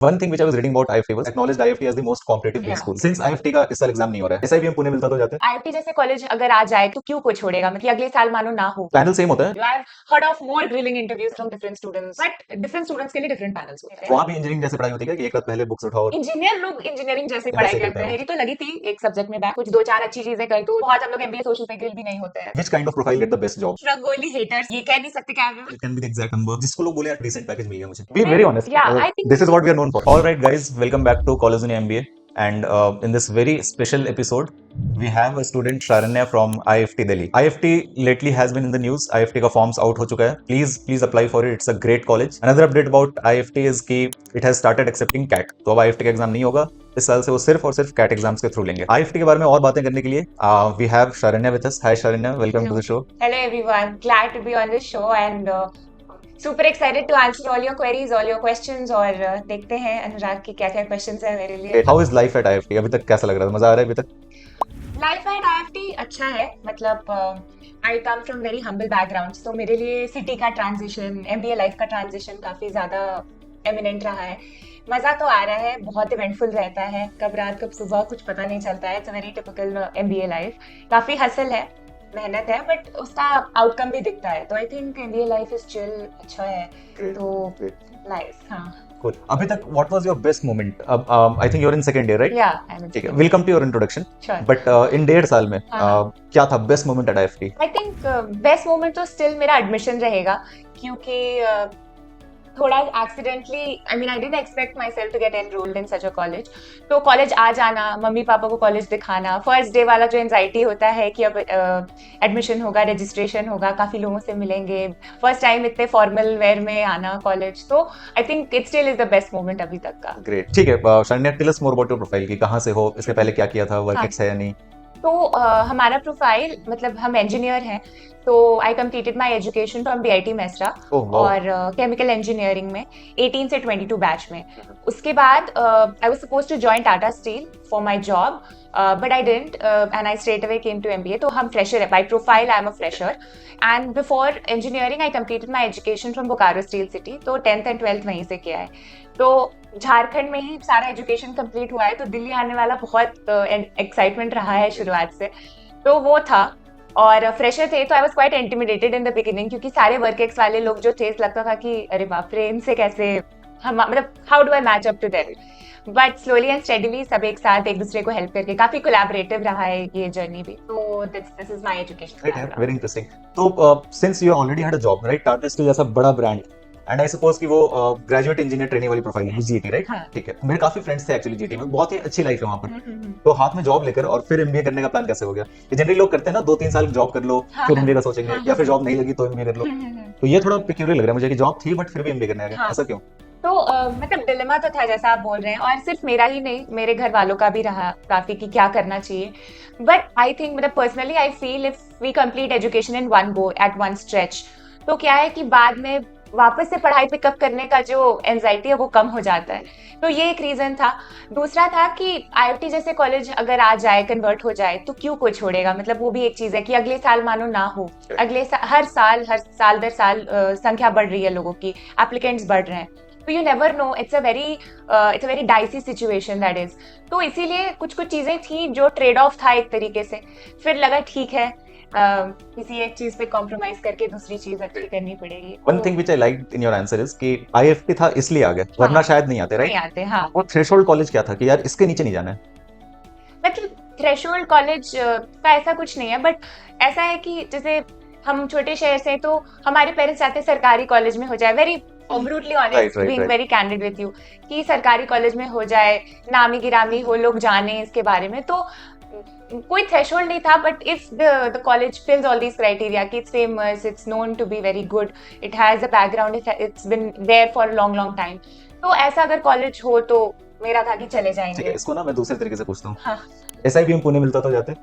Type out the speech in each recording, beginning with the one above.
One thing which I was reading about IFT was acknowledged IFT as the most competitive big school. Since IFT का इस साल exam नहीं हो रहा है, SIBM पुणे मिलता तो जाते। आईआईटी जैसे कॉलेज अगर आ जाए तो क्यों कोई छोड़ेगा, मतलब अगले साल मानो ना हो। पैनल सेम होता है। I've heard of more grilling interviews from different students, but different students के लिए different panels होते हैं। वहाँ भी इंजीनियरिंग जैसे पढ़ाई होती है कि एक रात पहले बुक्स उठाओ। इंजीनियर लोग इंजीनियरिंग जैसे वैसे पढ़ाई करते करते हैं। हैं। मेरी तो लगी थी एक सब्जेक्ट में बैक, कुछ दो चार अच्छी चीजें कर तो बहुत हम लोग एमबीए सोशल पे ग्रिल भी नहीं होते हैं। Which kind of profile get the best job? Rangoli haters ये कह नहीं सकते क्या है। It can be the exact number. जिसको लोग बोले यार decent package मिल गया मुझे। Be very honest. Yeah, I think This is what we are known for. All right, guys, welcome back to College Uni MBA. And in this very special episode, we have a student Sharanya from IFT Delhi. IFT lately has been in the news. IFT का forms out हो चुका है. Please apply for it. It's a great college. Another update about IFT is कि it has started accepting CAT. तो अब IFT का exam नहीं होगा. इस साल से वो सिर्फ और सिर्फ CAT एग्जाम्स के थ्रू लेंगे. IFT के बारे में और बातें करने के लिए we have Sharanya with us. Hi Sharanya, welcome to the show. Hello everyone, glad to be on this show and super excited to answer all your queries, all your questions और देखते हैं अनुराग की क्या-क्या questions है मेरे लिए। How is life at IFT? अभी तक कैसा लग रहा है? मजा आ रहा है अभी तक? Life at IFT अच्छा है, मतलब I come from very humble backgrounds, तो मेरे लिए सिटी का ट्रांजिशन, MBA लाइफ का ट्रांजिशन काफी ज्यादा एमिनेंट रहा है। मजा तो आ रहा है, बहुत इवेंटफुल रहता है, कब रात कब सुबह कुछ पता नहीं चलता है। It's very typical MBA life, काफी हसल है, मेहनत है, बट उसका आउटकम भी दिखता है। तो I think MBA life is chill, अच्छा है। तो नाइस, हाँ। Cool. अभी तक what was your best moment? I think you're in second year, right? Yeah, I'm in ठीक है, we'll come to your introduction. Sure. But in 1.5 साल में क्या था best moment at IFT? I think best moment तो still मेरा admission रहेगा, क्योंकि थोड़ा accidentally, I mean I didn't expect myself to get enrolled in such a college. तो कॉलेज आ जाना, मम्मी पापा को कॉलेज दिखाना, फर्स्ट डे वाला जो एंजाइटी होता है कि अब एडमिशन होगा, रजिस्ट्रेशन होगा, काफ़ी लोगों से मिलेंगे, फर्स्ट टाइम इतने फॉर्मल वेयर में आना कॉलेज, तो I think it still is the best moment अभी तक का। ग्रेट, ठीक है। Sharanya, tell us more about your profile कि कहाँ से हो, इसके पहले क्या किया था, वर्क एक्स है या नहीं? तो हमारा प्रोफाइल, मतलब हम इंजीनियर हैं, तो आई completed my education from BIT मैसरा और केमिकल इंजीनियरिंग में 18 से 22 बैच में। उसके बाद I was suppose to join Tata steel for my job, but I didn't and I straight away came to MBA। तो हम फ्रेशर है, by profile I am a fresher, and before engineering I completed my education from Bokaro steel city. तो 10th and 12th वहीं से किया है। तो झारखंड में ही सारा एजुकेशन कंप्लीट हुआ है, तो दिल्ली आने वाला बहुत एक्साइटमेंट रहा है शुरुआत से, तो वो था। और फ्रेशर थे तो I was quite intimidated in the beginning, क्योंकि सारे वर्क एक्स वाले लोग जो थे, लगता था कि अरे बाप रे, इनसे कैसे हम, मतलब how do I match up to them. But slowly and steadily सब एक साथ एक दूसरे को हेल्प करके काफी कोलैबोरेटिव रहा है ये जर्नी भी। तो this is my education. Very interesting. तो since you already had a job, right, Tata steel जैसा बड़ा ब्रांड, एंड आई सपोज कि वो ग्रेजुएट इंजीनियर ट्रेनिंग वाली प्रोफाइल है, GT, राइट? ठीक है, मेरे काफी फ्रेंड्स थे एक्चुअली GT में, बहुत ही अच्छी लाइफ है वहाँ पर। तो हाथ में जॉब लेकर और फिर MBA करने का प्लान कैसे हो गया? जनरली लोग करते हैं ना, 2-3 साल जॉब कर लो, फिर MBA का सोचेंगे, या फिर जॉब नहीं लगी तो MBA कर लो। तो ये थोड़ा पेक्यूलियर लग रहा है मुझे कि जॉब थी बट फिर भी MBA करने आ गए, ऐसा क्यों? तो मतलब डिलेमा तो था जैसा आप बोल रहे हैं, और सिर्फ मेरा ही नहीं, मेरे घर वालों का भी रहा काफी कि क्या करना चाहिए। बट आई थिंक, मतलब personally I feel if we complete education in one go at one stretch, तो क्या है कि बाद में वापस से पढ़ाई पिकअप करने का जो एंजाइटी है वो कम हो जाता है। तो ये एक रीजन था। दूसरा था कि IFT जैसे कॉलेज अगर आ जाए, कन्वर्ट हो जाए, तो क्यों कोई छोड़ेगा, मतलब वो भी एक चीज है कि अगले साल मानो ना हो, अगले हर साल दर साल संख्या बढ़ रही है लोगों की, एप्लीकेंट्स बढ़ रहे हैं, तो you never know, it's a very dicey situation that is. तो इसीलिए कुछ चीजें थी जो ट्रेड ऑफ था एक तरीके से, फिर लगा ठीक है किसी एक चीज पे कॉम्प्रोमाइज करके दूसरी चीज अच्छी करनी पड़ेगी। One thing which I liked in your answer is कि IFT था इसलिए आ गए, वरना शायद नहीं आते, राइट? नहीं आते, हाँ। वो थ्रेशोल्ड कॉलेज क्या था कि यार इसके नीचे नहीं जाना है? मतलब थ्रेशोल्ड कॉलेज का ऐसा कुछ नहीं है, बट ऐसा है कि जैसे हम छोटे शहर से, तो हमारे पेरेंट्स चाहते हैं सरकारी कॉलेज में हो जाए, very brutally honest, being very candid with you, कि सरकारी कॉलेज में हो जाए, नामी गिरामी हो, लोग जाने इसके बारे में। तो कोई थ्रेशोल्ड नहीं था, but if the college fills all these criteria कि it's famous, it's known to be very good, it has a background, it's been there for long time, तो ऐसा अगर कॉलेज हो तो मेरा था कि चले जाएंगे। इसको ना मैं दूसरे तरीके से पूछता हूँ, हाँ। SIBM पुणे मिलता तो जाते?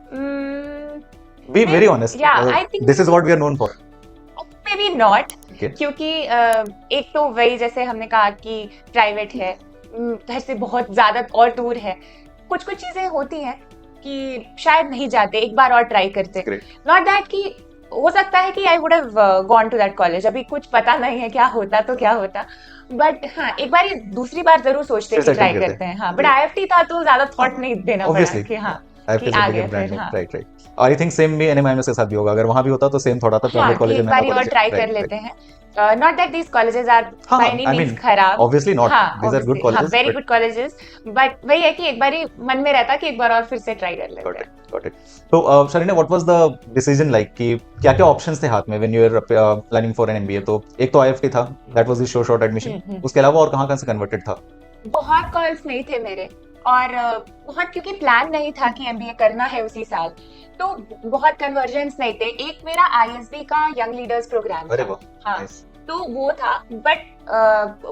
Be very honest. Yeah, I think this is what we are known for. Maybe not, क्योंकि एक तो वही जैसे हमने कहा कि प्राइवेट है, घर से बहुत ज्यादा और दूर है, कुछ चीजें होती हैं कि शायद नहीं जाते, एक बार और ट्राई करते। नॉट दैट कि हो सकता है कि I would have gone to that college, अभी कुछ पता नहीं है क्या होता तो क्या होता, बट हाँ एक बार दूसरी बार जरूर सोचते फिर कि से ट्राई attempt करते हैं। हाँ जी। बट आईएफटी था तो ज्यादा थॉट नहीं देना पड़ा ऑब्वियसली कि हाँ IFT कि is a आ bigger गए brand फिर। name, हाँ right, right. I think same भी NMIMS के साथ भी होगा, अगर वहां भी होता तो सेम थोड़ा था, हाँ प्राइवेट कि कॉलेज है, एक महंगा बार और कॉलेज है, ट्राई कर राइट लेते राइट। हैं। Not that these colleges are हाँ by any I means mean खराब। ऑब्वियसली नॉट, हाँ दीज आर गुड ऑब्वियसली हाँ colleges very but good colleges, but वही है कि एक बार ही मन में रहता कि एक बार और फिर से ट्राई कर लेते गॉट इट, हैं। Got it. तो Sharina, what was the decision like कि क्या क्या ऑप्शंस थे हाथ में when you were planning for an MBA? तो एक तो IFT था, that was the sure shot admission, उसके अलावा और कहाँ कहाँ से कन्वर्टेड था? बहुत कॉल्स नहीं थे मेरे, और बहुत क्योंकि प्लान नहीं था कि एमबीए करना है उसी साल, तो बहुत कन्वर्जेंस नहीं थे। एक मेरा आईएसबी का यंग लीडर्स प्रोग्राम अरे था, वाह, हाँ नाइस। तो वो था, बट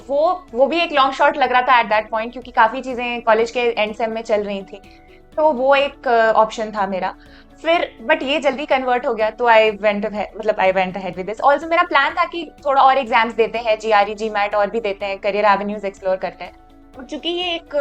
वो भी एक लॉन्ग शॉट लग रहा था एट दैट पॉइंट, क्योंकि काफी चीजें कॉलेज के एंड सेम में चल रही थी, तो वो एक ऑप्शन था मेरा। फिर बट ये जल्दी कन्वर्ट हो गया, तो I went ahead with this. Also मेरा प्लान था कि थोड़ा और एग्जाम्स देते हैं, जीआरई जीमैट और भी देते हैं, करियर एवेन्यूज एक्सप्लोर करते हैं, और चूंकि ये एक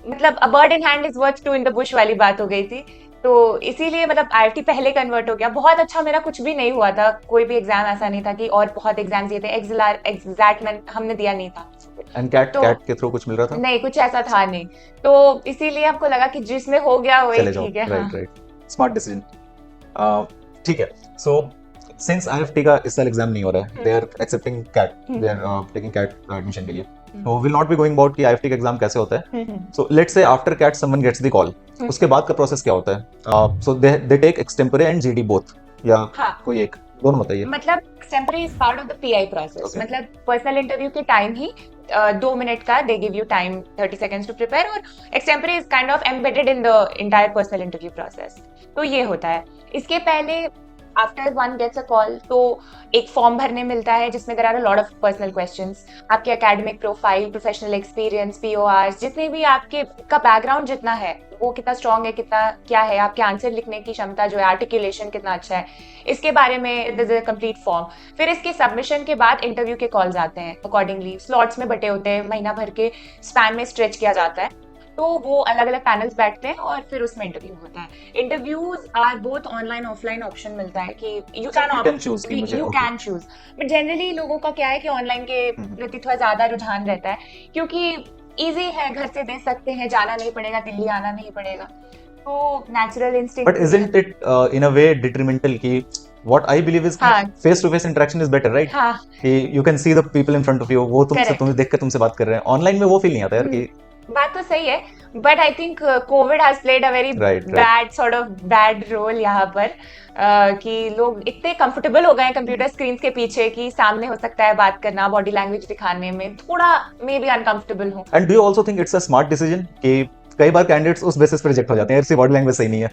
मतलब a bird in hand is worth two in the bush वाली बात हो गई थी, तो इसीलिए मतलब आईआईटी पहले कन्वर्ट हो गया। बहुत अच्छा मेरा कुछ भी नहीं हुआ था, कोई भी एग्जाम ऐसा नहीं था कि, और बहुत एग्जाम्स दिए थे, एग्जैक्ट हमने दिया नहीं था, एंड कैट तो के थ्रू कुछ मिल रहा था? नहीं कुछ ऐसा था नहीं, तो इसीलिए हमको लगा कि जिसमें हो गया वही चले जाओ, ठीक है। राइट हाँ राइट, स्मार्ट डिसीजन। ठीक है, सो सिंस IFT का इस साल एग्जाम नहीं हो रहा है, they are accepting CAT, they are taking CAT admission के लिए, तो will not be going about कि IFT का एग्जाम कैसे होता है। So let's say after CAT someone gets the call, उसके बाद का प्रोसेस क्या होता है? So they take extempore and GD both, या हाँ कोई एक, दोनों बताइए। मतलब extempore is part of the PI process. Okay. मतलब पर्सनल इंटरव्यू के टाइम ही 2 मिनट का they give you time 30 seconds to prepare, और extempore is kind of embedded in the entire personal interview process. तो ये होता है। इसके पहले after one gets a call, तो एक फॉर्म भरने मिलता है जिसमें there are a lot of personal questions, आपके academic profile, professional experience, PORs, जितने भी आपके का बैकग्राउंड जितना है वो कितना स्ट्रांग है, कितना क्या है, आपके आंसर लिखने की क्षमता जो है, आर्टिकुलेशन कितना अच्छा है, इसके बारे में this is a complete form. फिर इसके सबमिशन के बाद इंटरव्यू के कॉल्स आते हैं, अकॉर्डिंगली स्लॉट्स में बटे होते हैं, महीना भर के स्पैन में स्ट्रेच किया जाता है, तो वो अलग अलग पैनल्स बैठते हैं और फिर उसमें इंटरव्यू होता है। Interviews are both online offline option मिलता है कि you can choose, but generally लोगों का क्या है कि ऑनलाइन के प्रति थोड़ा ज्यादा रुझान रहता है, क्योंकि इजी है, घर से दे सकते हैं, जाना नहीं पड़ेगा, दिल्ली आना नहीं पड़ेगा, तो natural instinct. But isn't it in a way detrimental कि what I believe is हाँ face to face interaction is better, right? हाँ कि you can see the people in front of you, वो तुमसे Correct. तुम्हें देख कर तुमसे बात कर रहे हैं, ऑनलाइन में वो फील नहीं आता यार कि बात तो सही है, but I think covid has played a very bad sort of bad role यहाँ पर, कि लोग इतने कंफर्टेबल हो गए हैं कंप्यूटर स्क्रीन के पीछे कि सामने हो सकता है बात करना, बॉडी लैंग्वेज दिखाने में थोड़ा मे बी अनकंफर्टेबल हो। And do you also think it's a smart decision कि कई बार कैंडिडेट्स उस बेसिस पे रिजेक्ट हो जाते हैं, इसकी बॉडी लैंग्वेज सही नहीं है?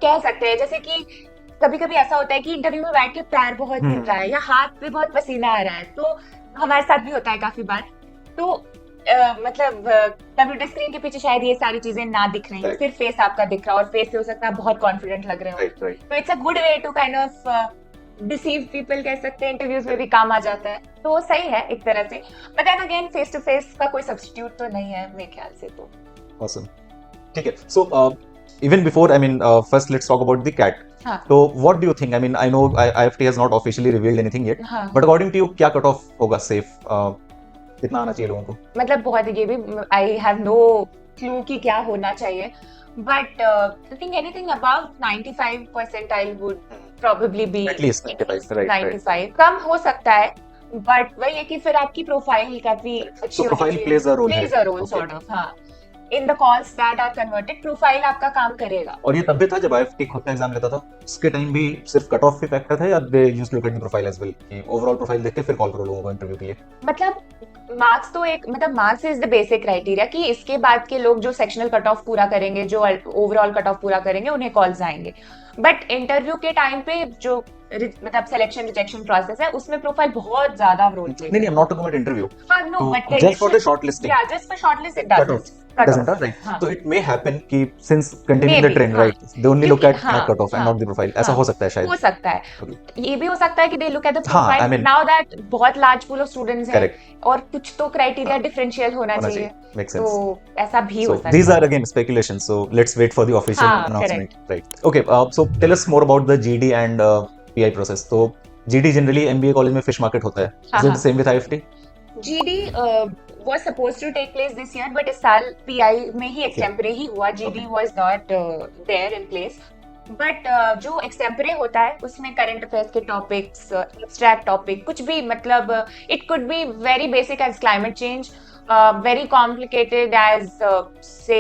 कह सकते हैं, जैसे कि कभी कभी ऐसा होता है कि इंटरव्यू में बैठ के पैर बहुत गिर रहा है या हाथ पे बहुत पसीना आ रहा है, तो हमारे साथ भी होता है काफी बार, तो मतलब कंप्यूटर स्क्रीन के पीछे शायद ये सारी चीजें ना दिख रही हैं, सिर्फ फेस आपका दिख रहा है, और फेस से हो सकता है बहुत कॉन्फिडेंट लग रहे हो, तो it's a good way to kind of deceive people, कह सकते हैं, इंटरव्यूज में भी काम आ जाता है, तो सही है एक तरह से, but then again face to face का कोई सब्स्टिट्यूट तो नहीं है मेरे ख्याल से। तो ऑसम, ठीक है। सो even before, I mean, first let's talk about the CAT. हाँ So what do you think? I mean, I know IFT has not officially revealed anything yet, हाँ but according to you क्या cut off होगा safe, कितना आना चाहिए लोगों को? मतलब बहुत ये भी आई हैव नो क्लू कि क्या होना चाहिए, but I think anything above 95 percentile would probably be At least 95, right, 95 कम हो सकता है, बट वही है कि फिर आपकी प्रोफाइल काफी अच्छी So profile plays a role plays here. A role Okay. Sort of. हाँ, in the calls that are converted profile आपका काम करेगा। और ये तब भी था जब IFT खुद का एग्जाम लेता था, उसके टाइम भी सिर्फ कट ऑफ भी फैक्टर था, या they used to look at the profile as well कि ओवरऑल प्रोफाइल देख के फिर कॉल करो लोगों को इंटरव्यू के लिए? मतलब मार्क्स तो एक मतलब marks is the basic criteria कि इसके बाद के लोग जो सेक्शनल कट ऑफ पूरा करेंगे, जो ओवरऑल कट ऑफ पूरा करेंगे, उन्हें कॉल्स आएंगे, बट इंटरव्यू के टाइम पे जो मतलब सिलेक्शन रिजेक्शन प्रोसेस है उसमें प्रोफाइल बहुत ज्यादा रोल प्ले। नहीं, I'm not talking about interview. No, but Just for the shortlisting. Yeah, just for shortlist it doesn't. Doesn't, right? हाँ. So it may happen कि since continuing the Maybe, trend, हाँ. right? They only look at हाँ, cut off and हाँ, not the profile. ऐसा हाँ, हो सकता है शायद. हो सकता है, Okay. ये भी हो सकता है कि they look at the हाँ, profile I mean, now that बहुत large pool of students हैं, correct. और कुछ तो क्राइटेरिया डिफरेंशियल होना चाहिए, Makes sense. तो ऐसा भी हो So सकता है। these are again speculations. So let's wait for the official हाँ, announcement. Right. Okay. So tell us more about the GD and PI process, तो GD जनरली MBA कॉलेज में फिश मार्केट होता है, हाँ, इज इट द हाँ। Same with IFT? GD was supposed to take place this year, but इस साल PI में ही एक्सटेम्परे ही हुआ. GD was not there in place. But जो एक्सटेम्परे होता है उसमें करंट अफेयर्स के टॉपिक्स, एब्स्ट्रैक्ट टॉपिक, कुछ भी, मतलब it could be very basic as climate change, very complicated as say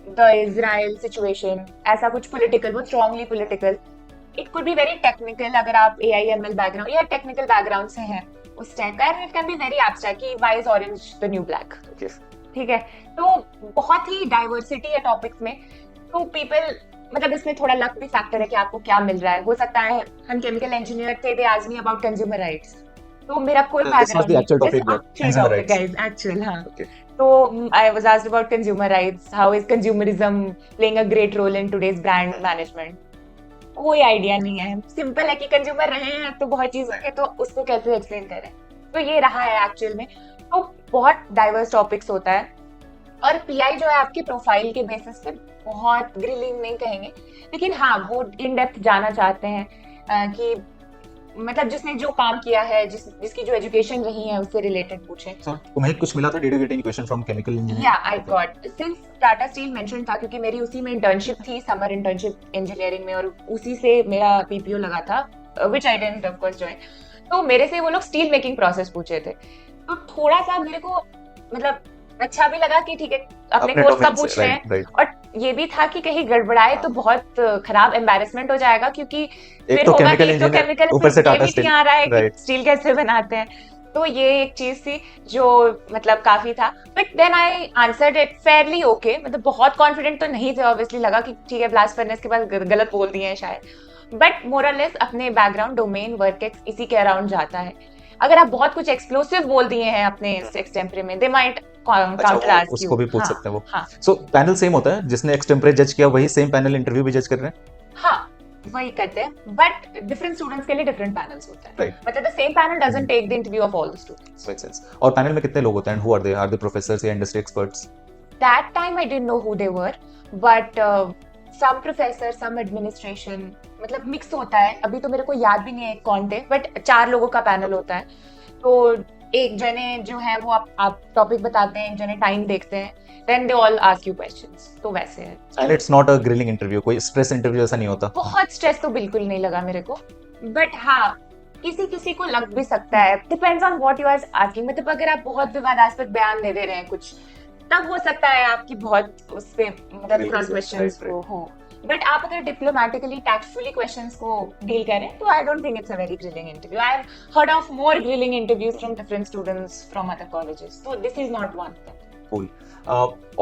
the Israel situation, ऐसा कुछ पॉलिटिकल, बहुत strongly political. It could be very technical अगर आप AIML बैकग्राउंड या टेक्निकल बैकग्राउंड से हैं उस टाइप का. It can be very abstract कि why is orange the new black. ठीक है, तो बहुत ही डाइवर्सिटी है टॉपिक्स में. तो पीपल, मतलब इसमें थोड़ा लक भी फैक्टर है कि आपको क्या मिल रहा है. हो सकता है हम केमिकल इंजीनियर थे, they asked me about consumer rights, तो मेरा कोई बैकग्राउंड नहीं. एक्चुअल, हाँ. तो I was asked about consumer rights, how is consumerism playing a great role in today's brand management. कोई आइडिया नहीं है. सिंपल है कि कंज्यूमर रहे हैं तो बहुत चीजें हैं, तो उसको कैसे एक्सप्लेन करें. तो ये रहा है एक्चुअल में. तो बहुत डाइवर्स टॉपिक्स होता है. और PI जो है आपके प्रोफाइल के बेसिस पे बहुत ग्रिलिंग नहीं कहेंगे, लेकिन हाँ वो इन डेप्थ जाना चाहते हैं कि मतलब जिसने जो काम किया है, जिसकी जो एजुकेशन रही है उससे रिलेटेड पूछे. तुम्हें कुछ मिला था? Did you get any question from chemical engineering? या I got, since Tata steel mention था, क्योंकि मेरी उसी में इंटर्नशिप थी, समर इंटर्नशिप इंजीनियरिंग में, और उसी से मेरा PPO लगा था, which I didn't of course join. तो मेरे से वो लोग स्टील मेकिंग प्रोसेस पूछे थे. तो थोड़ा सा मेरे को मतलब अच्छा भी लगा कि ठीक है अपने कोर्स का पूछ रहे हैं. और ये भी था कि कहीं गड़बड़ाए तो बहुत खराब एम्बैरेसमेंट हो जाएगा, क्योंकि फिर होगा कि एक तो केमिकल ऊपर से टाटा स्टील आ रहा है कि स्टील कैसे बनाते हैं. तो ये एक चीज थी जो मतलब काफी था. But then I answered it fairly okay. मतलब बहुत कॉन्फिडेंट तो नहीं थे, ऑब्वियसली लगा कि ठीक है ब्लास्ट फर्नेस के बाद गलत बोल दिए हैं शायद. बट मोर और लेस अपने बैकग्राउंड, डोमेन, वर्क एक्स इसी के अराउंड जाता है. अगर आप बहुत कुछ एक्सप्लोसिव बोल दिए हैं अपने एक्सटेम्परे में, they might counter ask you. उसको भी पूछ सकते हैं वो. सो पैनल सेम होता है, जिसने एक्सटेम्परे जज किया वही सेम पैनल इंटरव्यू भी जज कर रहे हैं? हाँ वही करते हैं, बट डिफरेंट स्टूडेंट्स के लिए डिफरेंट पैनल्स होते हैं. मतलब the same panel doesn't take the interview of all the students. Make sense. और पैनल में कितने लोग होते हैं? हु आर दे प्रोफेसर्स या industry experts? That time I didn't know who they were, but some professor, some administration, मतलब mix होता है. अभी तो मेरे को याद भी नहीं है कौन थे, बट 4 लोगों का पैनल होता है. तो एक जने जो है वो आप टॉपिक बताते हैं, एक जने टाइम देखते हैं, then they all ask you questions. तो वैसे है. And it's not a grilling interview, कोई स्ट्रेस इंटरव्यू ऐसा नहीं होता? बहुत स्ट्रेस तो बिल्कुल नहीं लगा मेरे को, बट हाँ किसी को लग भी सकता है. Depends on what you are asking. मतलब अगर आप बहुत विवादास्पद बयान दे रहे हैं कुछ, तब हो सकता है आपकी बहुत उस पे मतलब क्रॉस क्वेश्चंस को हो. बट आप अगर डिप्लोमेटिकली, टैक्टफुली क्वेश्चंस को डील करें तो I don't think it's a very grilling interview. I have heard of more grilling interviews from different students from other colleges, so this is not one of them. Cool.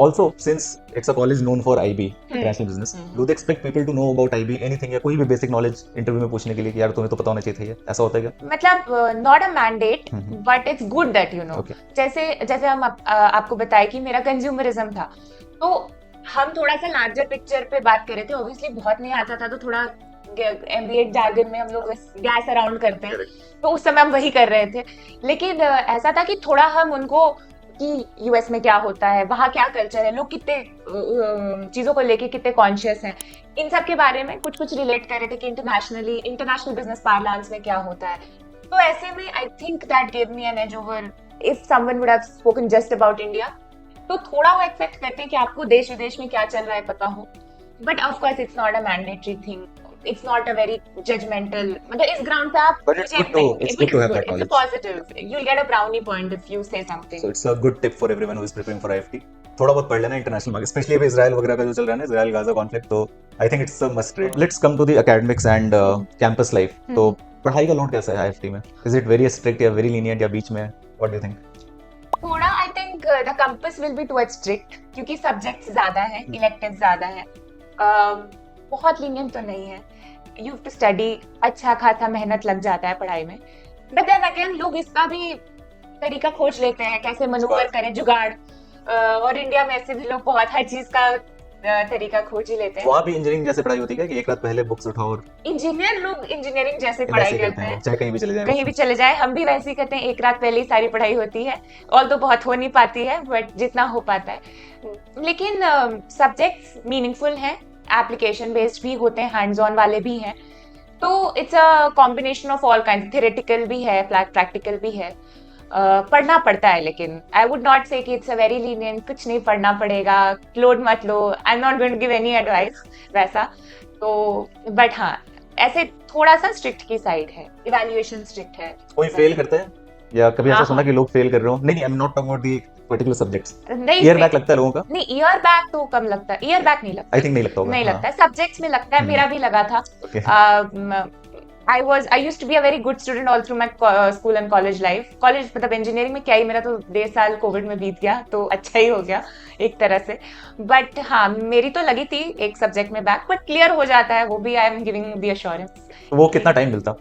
Also, since it's a college known for IB, international business, do they expect people to know about IB anything, या कोई भी basic knowledge interview में पूछने के लिए कि यार तुम्हें तो पता होना चाहिए था, ये ऐसा होता है क्या? मतलब not a mandate, but it's good that you know. जैसे हम आपको बताया कि मेरा कंज्यूमरिज्म था, तो हम थोड़ा सा लार्जर पिक्चर पे बात कर रहे थे. ऑब्वियसली बहुत नहीं आता था, तो थोड़ा MBA जार्गन में हम लोग गैस अराउंड करते हैं, तो उस समय हम वही कर रहे थे. लेकिन ऐसा था कि थोड़ा हम उनको कि US में क्या होता है, वहाँ क्या कल्चर है, लोग कितने चीज़ों को लेके कितने कॉन्शियस हैं, इन सब के बारे में कुछ रिलेट कर रहे थे कि इंटरनेशनल बिजनेस पार्लांस में क्या होता है. तो ऐसे में I think that give me an edge over if someone would have spoken just about India. तो थोड़ा वो एक्सपेक्ट करते हैं कि आपको देश विदेश में क्या चल रहा है पता हो. But of course it's not a mandatory thing. It's not a very judgmental. मतलब इस ground पे आप. But it's good to have that knowledge. It's a positive. You'll get a brownie point if you say something. So it's a good tip for everyone who is preparing for IFT. थोड़ा बहुत पढ़ लेना international market, specially अभी Israel वगैरह का जो चल रहा है ना, इजराइल गाजा कॉन्फ्लिक्ट, तो I think it's a must read. Let's come to the academics and campus life. तो पढ़ाई का लोड कैसा है IFT में? इज इट वेरी स्ट्रिक्ट या वेरी लीनिएंट या बीच में? What do you think? थोड़ा I think the campus will be too strict, क्योंकि सब्जेक्ट्स ज्यादा हैं, इलेक्टिव्स ज्यादा हैं. बहुत लीनिएंट तो नहीं है. You have to study, अच्छा खासा मेहनत लग जाता है पढ़ाई में. But then again लोग इसका भी तरीका खोज लेते हैं, कैसे मनूवर करें, जुगाड़. और इंडिया में ऐसे भी लोग बहुत हर चीज का तरीका खोज ही लेते हैं. वहाँ भी इंजीनियरिंग जैसे पढ़ाई होती है कि एक रात पहले बुक्स उठाओ और इंजीनियर लोग इंजीनियरिंग जैसे पढ़ाई करते हैं, चाहे कहीं भी चले जाए. हम भी वैसे ही करते हैं. एक रात पहले ही सारी पढ़ाई होती है, ऑल्दो बहुत हो नहीं पाती है, बट जितना हो पाता है. लेकिन सब्जेक्ट्स मीनिंगफुल हैं, एप्लीकेशन बेस्ड भी होते हैं, हैंड्स ऑन वाले भी हैं. तो it's a combination of all kind, theoretical भी है, प्रैक्टिकल भी है। पढ़ना पड़ता है, लेकिन आई वुड नॉट से कि इट्स अ वेरी लीनियंट, कुछ नहीं पढ़ना पड़ेगा, लोड मत लो, I am not going to give any advice वैसा। तो बट हाँ, ऐसे थोड़ा सा स्ट्रिक्ट की साइड है, इवैल्यूएशन स्ट्रिक्ट है। कोई फेल करते हैं या कभी ऐसा हाँ, सुना कि लोग फेल कर रहे हो? नहीं, आई am not talking about the particular subjects. नहीं ईयर बैक लगता है लोगों का? नहीं, ईयर बैक तो कम लगता है, ईयर बैक नहीं लगता, आई थिंक नहीं लगता होगा। नहीं हाँ, लगता है, सब्जेक्ट्स में लगता है, मेरा भी लगा था। Okay. I used to be a very good student all through my school and college life. College मतलब इंजीनियरिंग में क्या ही, मेरा तो 1.5 साल कोविड में बीत गया, तो अच्छा ही हो गया एक तरह से। बट हाँ, मेरी तो लगी थी एक सब्जेक्ट में बैक, बट क्लियर हो जाता है वो भी, I am giving the assurance. वो कितना टाइम मिलता?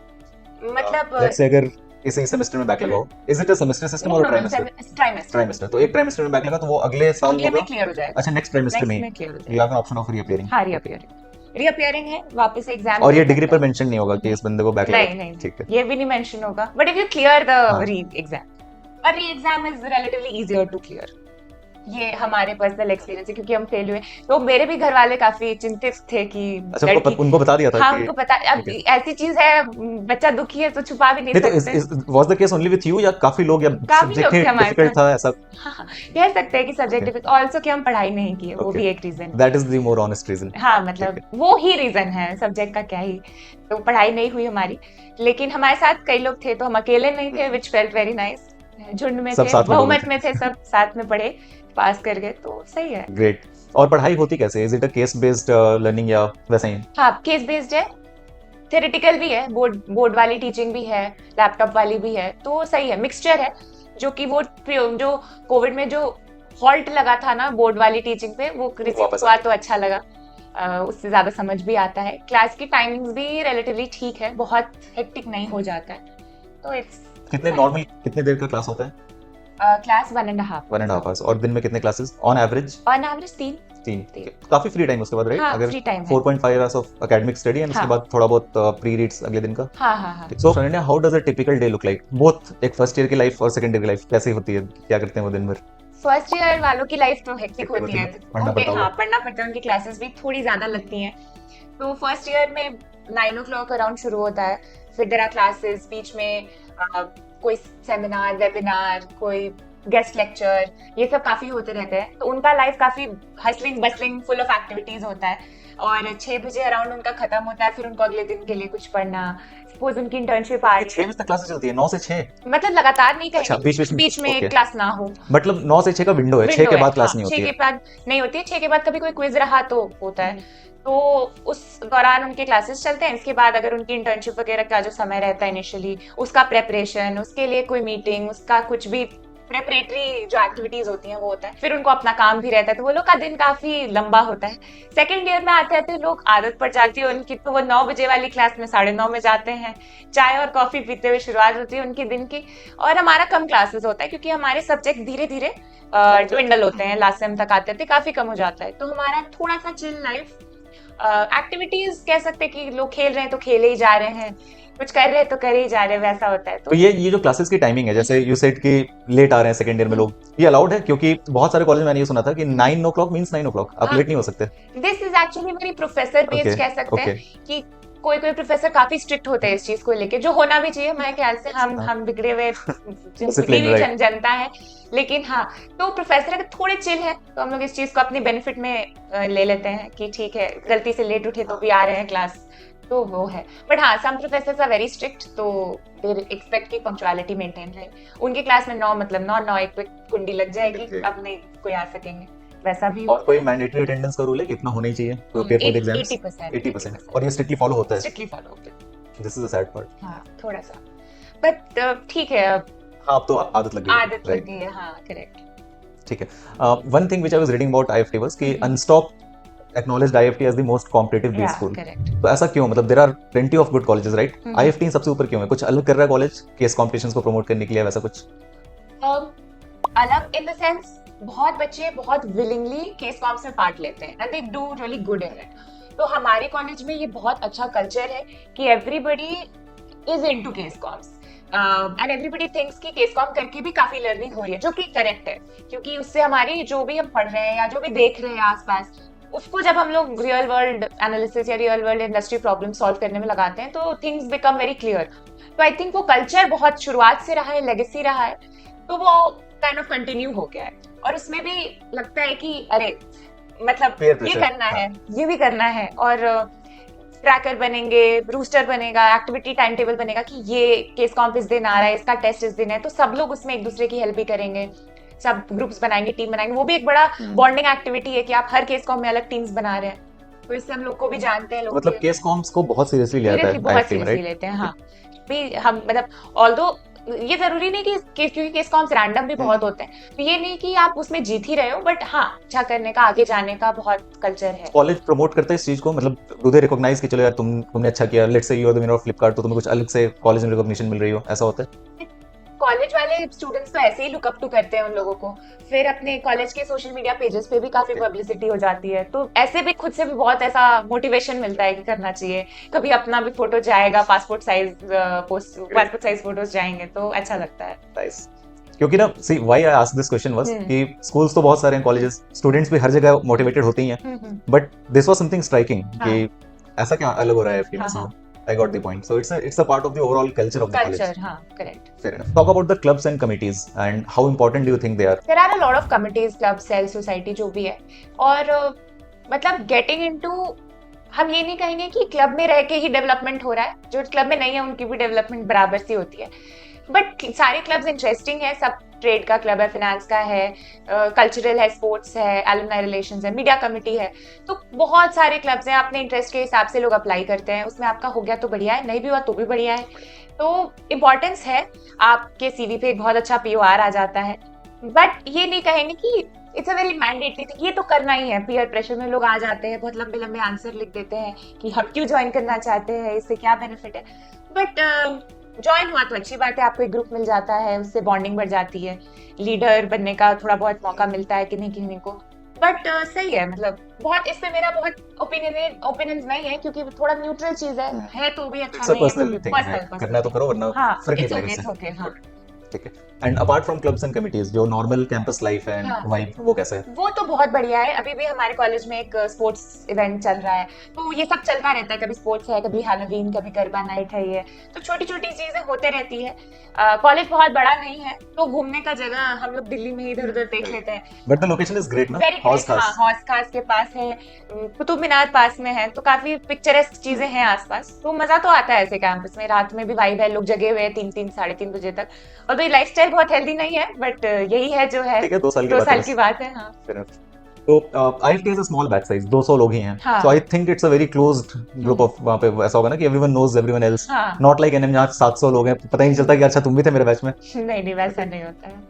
मतलब लेट्स से अगर इसी सेमेस्टर में बैक लगाओ, is it a semester system और ट्राइमेस्टर? ट्राइमेस्टर। तो एक ट्राइमेस्टर में बैक लगा तो वो अगले साल अगले में होगा? क्लियर हो जाएगा। अच्छा, नेक्स्ट ट्राइमेस्टर में क्लियर हो यू जाएगा। Have an option of reappearing. हाँ, रीअपियरिंग है, वापस एग्जाम। और ये डिग्री पर मेंशन नहीं होगा कि इस बंदे को बैक लगा? नहीं, ठीक है। ये भी नहीं मेंशन होगा, but if you clear the हाँ। री एग्जाम, और re exam is relatively easier to clear. ये हमारे पर्सनल एक्सपीरियंस है, क्योंकि हम फेल हुए, तो मेरे भी घर वाले काफी चिंतित थे कि अच्छा, लड़की, उनको बता दिया था हाँ कि उनको पता। अब ठीक है। ऐसी चीज है, बच्चा दुखी है तो छुपा भी नहीं नहीं, तो सकते। Was the case only with you या काफी लोग, या काफी लोग सब्जेक्ट थे हमारे डिफिकल्ट था ऐसा? हाँ, कह सकते हैं कि सब्जेक्ट Okay. डिफिकल्ट, ऑल्सो कि हम पढ़ाई नहीं की है, वो Okay. भी एक reason. That is the more honest reason. हाँ, मतलब वो ही रीजन है, सब्जेक्ट का क्या ही, तो पढ़ाई नहीं हुई हमारी। लेकिन हमारे साथ कई लोग थे, तो हम अकेले नहीं थे, विच फेल्ट वेरी नाइस। झुंड में सब थे, साथ में बहुमत पढ़े में थे, सब साथ में पढ़े, पास कर गए, तो सही है। ग्रेट। और पढ़ाई होती कैसे? Is it a case based learning या वैसा ही? हाँ, केस बेस्ड है, थियोरेटिकल भी है, बोर्ड वाली टीचिंग भी है, लैपटॉप वाली भी है, तो सही है, मिक्सचर है। जो कि वो जो कोविड में जो हॉल्ट लगा था ना बोर्ड वाली टीचिंग पे, वो वापस हुआ तो अच्छा लगा। उससे ज्यादा समझ भी आता है, क्लास की टाइमिंग्स भी रिलेटिवली ठीक है, बहुत हेक्टिक नहीं हो जाता है, तो इट्स कितने देर का क्लास होता है? क्लास 1.5 1.5 और दिन में कितने classes on average? On average 3। तीन। काफी फ्री टाइम उसके बाद, राइट? हाँ, अगर फ्री टाइम है। 4.5 hours of academic study and उसके हाँ। बाद थोड़ा बहुत प्री रीड्स अगले दिन का। हाँ। So Sharanya, how does a typical day look like? Both एक फर्स्ट ईयर की लाइफ और सेकंड ईयर की लाइफ कैसे होती है? क्या करते हैं वो दिन भर? फर्स्ट ईयर वालों की लाइफ तो हेक्टिक Hectic होती है, पढ़ना उनके पड़ता होगा। हाँ पढ़ना पड़ता है, उनकी क्लासेस भी थोड़ी ज्यादा लगती हैं। तो फर्स्ट ईयर में 9 o'clock अराउंड शुरू होता है, फिर देयर आर क्लासेस, बीच में कोई सेमिनार, वेबिनार, कोई गेस्ट लेक्चर, ये सब काफी होते रहते हैं, तो उनका लाइफ काफी hustling bustling full of activities होता है। और 6 बजे अराउंड उनका खत्म होता है, फिर उनको अगले दिन के लिए कुछ पढ़ना, सपोज उनकी इंटर्नशिप आ रही 6 बजे तक क्लासेस चलती है? 9 से 6? मतलब लगातार नहीं अच्छा, कहेंगे, बीच में okay. क्लास ना हो, मतलब 9 से 6 का विंडो है, 6 के बाद क्लास नहीं होती 6 है? के बाद नहीं होती है, 6 के बाद कभी कोई क्विज रहा तो होता है, तो उस दौरान उनके क्लासेस चलते हैं। इसके बाद अगर उनकी इंटर्नशिप वगैरह का जो समय रहता है इनिशियली, उसका प्रेपरेशन, उसके लिए कोई मीटिंग, उसका कुछ भी प्रेपरेटरी जो एक्टिविटीज होती हैं वो होता है, फिर उनको अपना काम भी रहता है, तो वो लोग का दिन काफी लंबा होता है। सेकेंड ईयर में आते आते लोग आदत पड़ जाती है उनकी, तो वो 9 बजे वाली क्लास में 9:30 में जाते हैं, चाय और कॉफी पीते हुए शुरुआत होती है उनकी दिन की। और हमारा कम क्लासेस होता है, क्योंकि हमारे सब्जेक्ट धीरे धीरे ट्विंडल होते हैं, लास्ट सेम तक आते आते काफी कम हो जाता है, तो हमारा थोड़ा सा चिल लाइफ। एक्टिविटीज कह सकते हैं कि लोग खेल रहे हैं तो खेले ही जा रहे हैं, कुछ कर रहे हैं तो कर ही जा रहे हैं, वैसा होता है। तो ये जो क्लासेस की टाइमिंग है, जैसे यू सेड कि लेट आ रहे हैं सेकंड ईयर में लोग, ये अलाउड है? क्योंकि बहुत सारे कॉलेज में मैंने ये सुना था कि 9 o'clock मींस 9 o'clock, आप लेट नहीं हो सकते। This is actually very professor based, कह सकते हैं कि कोई प्रोफेसर काफी स्ट्रिक्ट होते हैं इस चीज को लेके, जो होना भी चाहिए मेरे ख्याल से। हम बिगड़े हुए जनता है, लेकिन हाँ, तो प्रोफेसर अगर थोड़े चिल है तो हम लोग इस चीज को अपनी बेनिफिट में ले लेते हैं कि ठीक है, गलती से लेट उठे तो भी आ रहे हैं क्लास, तो वो है। बट हाँ, सम प्रोफेसर्स आर वेरी स्ट्रिक्ट, तो दे एक्सपेक्ट की पंक्चुअलिटी मेंटेन रहे। उनकी क्लास में 9 मतलब 9 एक कुंडी लग जाएगी, अब नहीं कोई आ सकेंगे, वैसा भी। और कोई मैंडेटरी अटेंडेंस का रूल है कितना होना ही चाहिए to appear for the exams? 80%। और ये स्ट्रिक्टली फॉलो होता है? स्ट्रिक्टली फॉलो होता है। This is the sad part. हाँ, थोड़ा सा, बट ठीक है, अब हाँ, अब तो आदत लग गई है। आदत लग गई है, हाँ करेक्ट। ठीक है। One thing which I was reading about IFT was कि Unstop acknowledged IFT as the most competitive B school। Correct. तो ऐसा क्यों? मतलब there are plenty of good colleges, right? IFT सबसे ऊपर क्यों है? कुछ अलग कर रहा है कॉलेज केस कॉम्पिटिशंस को प्रमोट करने के लिए, वैसा कुछ? अलग इन द सेंस, बहुत बच्चे बहुत विलिंगली केस कॉम्स में पार्ट लेते हैं and they do really good in it. तो हमारे कॉलेज में ये बहुत अच्छा कल्चर है कि everybody is into case comps and everybody thinks कि केस कॉम करके भी काफी लर्निंग हो रही है, जो कि करेक्ट है, क्योंकि उससे हमारी जो भी हम पढ़ रहे हैं या जो भी देख रहे हैं आसपास, उसको जब हम लोग रियल वर्ल्ड एनालिसिस या real world industry problem solve करने में लगाते हैं तो थिंग्स बिकम वेरी क्लियर। तो आई थिंक वो कल्चर बहुत शुरुआत से रहा है, लेगेसी रहा है, तो वो काइंड ऑफ कंटिन्यू हो गया है। और उसमें भी लगता है कि अरे मतलब ये करना है, ये भी करना है, और ट्रैकर बनेंगे, रूस्टर बनेगा, एक्टिविटी टाइम टेबल बनेगा कि ये केस कॉम्प इस दिन आ रहा है, इसका टेस्ट इस दिन है, तो सब लोग उसमें एक दूसरे की हेल्प भी करेंगे, सब ग्रुप्स बनाएंगे, टीम बनाएंगे। वो भी एक बड़ा बॉन्डिंग एक्टिविटी है कि आप हर केस कॉम्प में अलग टीम्स बना रहे हैं, तो इससे हम लोग को भी जानते हैं। लोग मतलब केस कॉम्प्स को बहुत सीरियसली लिया जाता है, बहुत सीरियसली लेते हैं। हाँ भी हम मतलब ऑल्दो ये जरूरी नहीं कि क्योंकि केस कॉम्स रैंडम भी बहुत होते हैं, तो ये नहीं कि आप उसमें जीत ही रहे हो, बट हाँ अच्छा करने का, आगे जाने का बहुत कल्चर है। कॉलेज प्रमोट करता है इस चीज को, मतलब डू दे रिकॉग्नाइज कि चलो यार तुमने अच्छा किया, let's say you are the winner of Flipkart, तो तुम्हें कुछ अलग से कॉलेज में रिकॉग्निशन मिल रही हो, ऐसा होता है? कॉलेज वाले स्टूडेंट्स तो ऐसे ही लुक अप टू करते हैं उन लोगों को, फिर अपने कॉलेज के सोशल मीडिया पेजेस पे भी काफी पब्लिसिटी हो जाती है, तो ऐसे भी खुद से भी बहुत ऐसा मोटिवेशन मिलता है कि करना चाहिए। कभी अपना भी फोटो जाएगा, पासपोर्ट साइज फोटोज जाएंगे, तो अच्छा लगता है। नाइस। क्योंकि ना see why I asked this question was कि स्कूल्स तो बहुत सारे हैं, कॉलेजेस, स्टूडेंट्स भी हर जगह मोटिवेटेड होते ही हैं, but this was something striking कि ऐसा क्या अलग हो रहा है एफटी में। I got the point. So it's a part of the overall culture of the college. हाँ, correct. Fair enough. Talk about the clubs and committees and how important do you think they are? There are a lot of committees, clubs, cell, society जो भी है, और मतलब getting into, हम ये नहीं कहेंगे कि क्लब में रह के ही डेवलपमेंट हो रहा है, जो क्लब में नहीं है उनकी भी डेवलपमेंट बराबर सी होती है, बट सारे क्लब्स इंटरेस्टिंग है। सब ट्रेड का क्लब है, फाइनेंस का है, कल्चरल है, स्पोर्ट्स है, एलुमनाई रिलेशंस है, मीडिया कमिटी है, तो बहुत सारे क्लब्स हैं। अपने इंटरेस्ट के हिसाब से लोग अप्लाई करते हैं, उसमें आपका हो गया तो बढ़िया है, नहीं भी हुआ तो भी बढ़िया है। तो इम्पोर्टेंस है, आपके सीवी पे एक बहुत अच्छा पीओआर आ जाता है, बट ये नहीं कहेंगे कि it's a very mandatory thing, ये तो करना ही है। पीयर प्रेशर में लोग आ जाते हैं, बहुत लंबे लंबे आंसर लिख देते हैं कि हम क्यों ज्वाइन करना चाहते हैं, इससे क्या बेनिफिट है, बट ज्वाइन हुआ तो अच्छी बात है, आपको एक ग्रुप मिल जाता है, उससे बॉन्डिंग बढ़ जाती है, लीडर बनने का थोड़ा बहुत मौका मिलता है किन्हीं किन्हीं को, बट सही है। मतलब बहुत इस पे मेरा बहुत ओपिनियन नहीं है, क्योंकि थोड़ा न्यूट्रल चीज है तो भी अच्छा नहीं है, करना तो करो, वरना फर्क नहीं पड़ेगा। ठीक है। And apart from clubs and committees, जो नॉर्मल कैंपस लाइफ है, वाइब, वो कैसा है? वो तो बहुत बढ़िया है। अभी भी हमारे कॉलेज में एक स्पोर्ट्स इवेंट चल रहा है, तो ये सब चलता रहता है, कभी स्पोर्ट्स है, कभी हैलोवीन, कभी गरबा नाइट है, ये तो छोटी छोटी चीजें होते रहती है। कॉलेज बहुत बड़ा नहीं है, तो घूमने का जगह हम लोग दिल्ली में इधर उधर देख लेते हैं, but the location is great ना, हौस खास के पास है, कुतुब मीनार पास में है, तो काफी पिक्चरेस्क चीजें हैं आसपास, तो मजा तो आता है ऐसे कैंपस में। रात में भी वाइब है, लोग जगे हुए हैं 3-3 साढ़े 3 बजे तक, और तो ये लाइफस्टाइल बहुत हेल्दी नहीं है, बट यही है जो है। 2 साल की बात है। हाँ। तो IFT is a small batch size, 200 लोग ही हैं, so I think it's a very closed group of, वहाँ पे ऐसा होगा ना कि everyone knows everyone else, not like NM जहाँ 700 लोग हैं, पता ही नहीं चलता कि अच्छा तुम भी थे मेरे बैच में। नहीं वैसा नहीं होता है,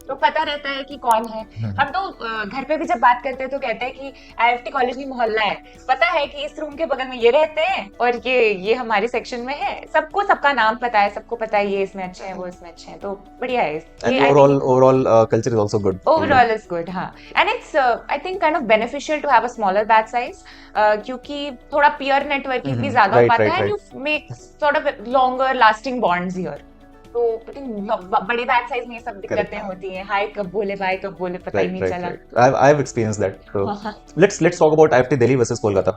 तो पता रहता है कि कौन है। हम तो घर पे भी जब बात करते हैं तो कहते हैं कि IFT कॉलेज में मोहल्ला है, पता है कि इस रूम के बगल में ये रहते हैं और ये हमारे सेक्शन में है, सबको सबका नाम पता है, सबको पता है ये इसमें अच्छे हैं, वो इसमें अच्छे हैं, तो बढ़िया है। Overall culture is also good, overall is good. हाँ, and it's I think kind of beneficial to have a smaller batch size, क्योंकि थोड़ा पीयर नेटवर्किंग भी ज्यादा हो पाता है, you make sort of longer lasting bonds here. तो बड़े बैच साइज में ये सब दिक्कतें होती हैं, हाय कब बोले, बाय कब बोले, पता ही नहीं चला। I have experienced that. So let's talk about IFT Delhi versus Kolkata.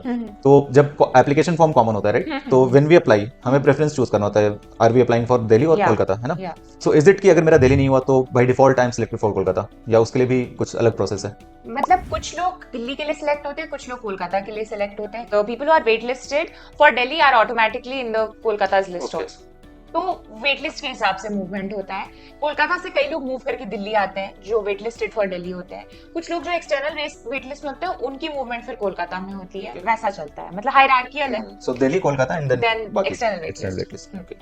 तो जब एप्लीकेशन फॉर्म कॉमन होता है, राइट, तो व्हेन वी अप्लाई हमें प्रेफरेंस चूज करना होता है, are we applying for Delhi और कोलकाता, है ना? सो इज इट कि अगर मेरा दिल्ली नहीं हुआ तो by default I am selected for Kolkata, या उसके लिए भी कुछ अलग प्रोसेस है? मतलब कुछ लोग दिल्ली के लिए सिलेक्ट होते हैं, कुछ लोग कोलकाता के लिए सिलेक्ट होते हैं, तो people who are wait listed for Delhi are automatically in the Kolkata's list also. तो वेट लिस्ट के हिसाब से मूवमेंट होता है। कोलकाता से कई लोग मूव करके दिल्ली आते हैं जो वेट लिस्टेड फॉर दिल्ली होते हैं, कुछ लोग जो एक्सटर्नल वेट लिस्ट में होते हैं उनकी मूवमेंट फिर कोलकाता में होती है, वैसा चलता है, मतलब हायरार्कियल है। So Delhi, Kolkata and then external wait list.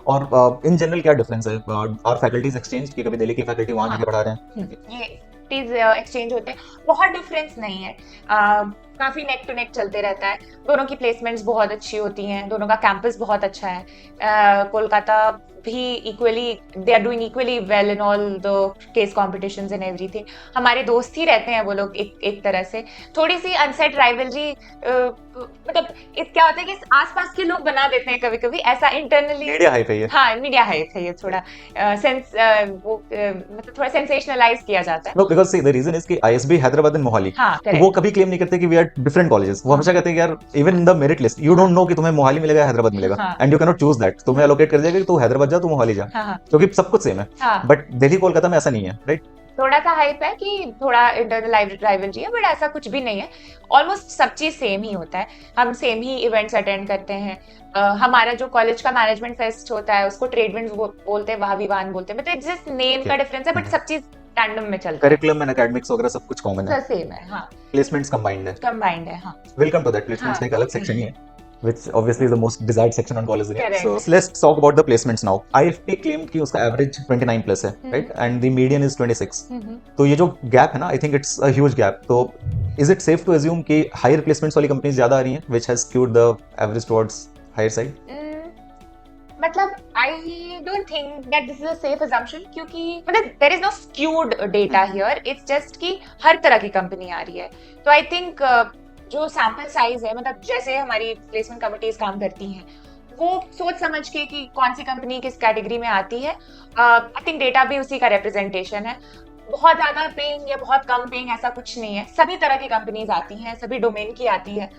और इन जनरल क्या डिफरेंस है? और फैकल्टीज एक्सचेंज, कि कभी दिल्ली की फैकल्टी वहां जाके पढ़ा रहे हैं, ये एक्सचेंज होते हैं, बहुत डिफरेंस नहीं है, काफी नेक टू नेक चलते रहता है। दोनों की प्लेसमेंट्स बहुत अच्छी होती हैं, दोनों का कैंपस बहुत अच्छा है। कोलकाता भी equally, they are doing equally well in all the case competitions and everything. हमारे दोस्त ही रहते हैं वो लोग एक तरह से। थोड़ी सी अनसेट राइवलरी, मतलब क्या होता है कि आसपास के लोग बना देते हैं कभी कभी ऐसा इंटरनली, मीडिया हाइप है ये। हाँ, मीडिया हाइप है ये, थोड़ा मतलब थोड़ा सेंसेशनलाइज किया जाता है। No, because see the reason is कि ISB हैदराबाद एंड मोहाली, वो कभी क्लेम नहीं करते कि we are at different colleges, वो हमेशा कहते हैं कि यार even in the merit list you don't know कि तुम्हें मोहाली मिलेगा, हैदराबाद मिलेगा, and you can not choose that. तुम्हें एलोकेट कर दिया कि तू हैदराबाद जा, तू मोहाली जा, क्योंकि सब कुछ सेम है. बट दिल्ली कोलकाता में ऐसा नहीं है, राइट? थोड़ा सा हाइप है कि थोड़ा इंटरनल राइवलरी है, बट ऐसा कुछ भी नहीं है. ऑलमोस्ट सब चीज सेम ही होता है. हम सेम ही इवेंट्स अटेंड करते हैं. हमारा जो कॉलेज का मैनेजमेंट फेस्ट होता है उसको ट्रेडविंड्स बोलते हैं, वहां विवान बोलते हैं. मतलब जस्ट नेम का डिफरेंस है, बट सब चीज रैंडम में चलता है. करिकुलम एंड एकेडमिक्स वगैरह सब कुछ कॉमन है, सब सेम है. हाँ, प्लेसमेंट्स कंबाइंड है. कंबाइंड है. हाँ, वेलकम टू दैट. प्लेसमेंट्स का एक अलग सेक्शन ही है, which obviously is the most desired section on College Union. So let's talk about the placements now. IFT claimed कि उसका average 29 plus है, right? And the median is 26. तो ये जो gap है ना, I think it's a huge gap. तो is it safe to assume कि higher placements वाली companies ज्यादा आ रही हैं, which has skewed the average towards higher side? मतलब I don't think that this is a safe assumption, क्योंकि मतलब there is no skewed data here. It's just कि हर तरह की कंपनी आ रही है. तो I think जो सैंपल साइज है, मतलब जैसे हमारी प्लेसमेंट कमिटीज काम करती हैं, वो सोच समझ के कि कौन सी कंपनी किस कैटेगरी में आती है. आई थिंक डेटा भी उसी का रिप्रेजेंटेशन है. बहुत ज्यादा पेइंग या बहुत कम पेइंग ऐसा कुछ नहीं है. सभी तरह की कंपनीज आती हैं, सभी डोमेन की आती है,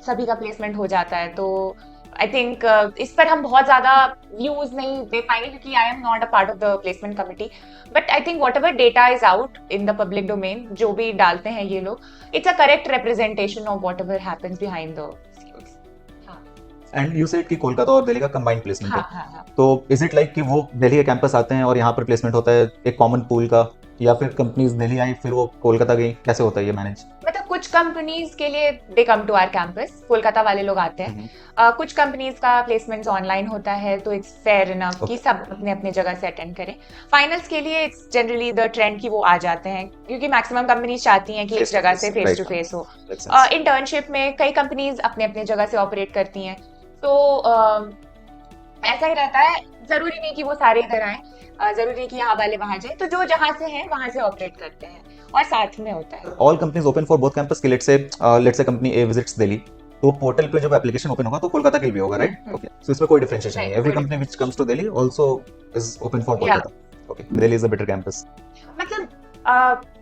सभी का प्लेसमेंट हो जाता है. तो आई थिंक इस पर हम बहुत ज्यादा व्यूज नहीं दे पाएंगे, क्योंकि आई am not a part of the placement committee. But I think what ever data is out in the public domain, जो भी डालते हैं ये लोग, it's a correct representation of what ever happens behind the scenes. And you said कि कोलकाता और दिल्ली का combined placement है. तो इज इट लाइक कि वो दिल्ली के कैंपस आते हैं और यहाँ पर प्लेसमेंट होता है एक कॉमन पूल का, या फिर कंपनीज दिल्ली आई फिर वो कोलकाता गई, कैसे होता है ये मैनेज? मतलब कुछ कंपनीज के लिए they come to our campus, Kolkata वाले लोग आते हैं. कुछ कंपनीज का प्लेसमेंट्स ऑनलाइन होता है, तो इट्स फेयर इनफ कि सब अपने अपने जगह से अटेंड करें. फाइनल्स के लिए इट्स जनरली द ट्रेंड कि वो आ जाते हैं, क्योंकि मैक्सिमम कंपनीज चाहती हैं कि एक जगह से फेस टू फेस हो. इंटर्नशिप में कई कंपनीज अपने अपने जगह से ऑपरेट करती हैं, तो ऐसा ही रहता है. जरूरी नहीं कि वो सारे इधर आए, जरूरी नहीं कि यहाँ वाले वहां जाए. तो जो जहाँ से हैं वहां से ऑपरेट करते हैं और साथ में होता है. All companies open for both campus. कि let's say company A visits Delhi, तो पोर्टल पे जब एप्लीकेशन ओपन होगा तो कोलकाता के लिए भी होगा, राइट? ओके, सो इसमें कोई डिफरेंशिएशन नहीं है. Every company which comes to Delhi also is open for Kolkata. Okay, Delhi is a better campus. मतलब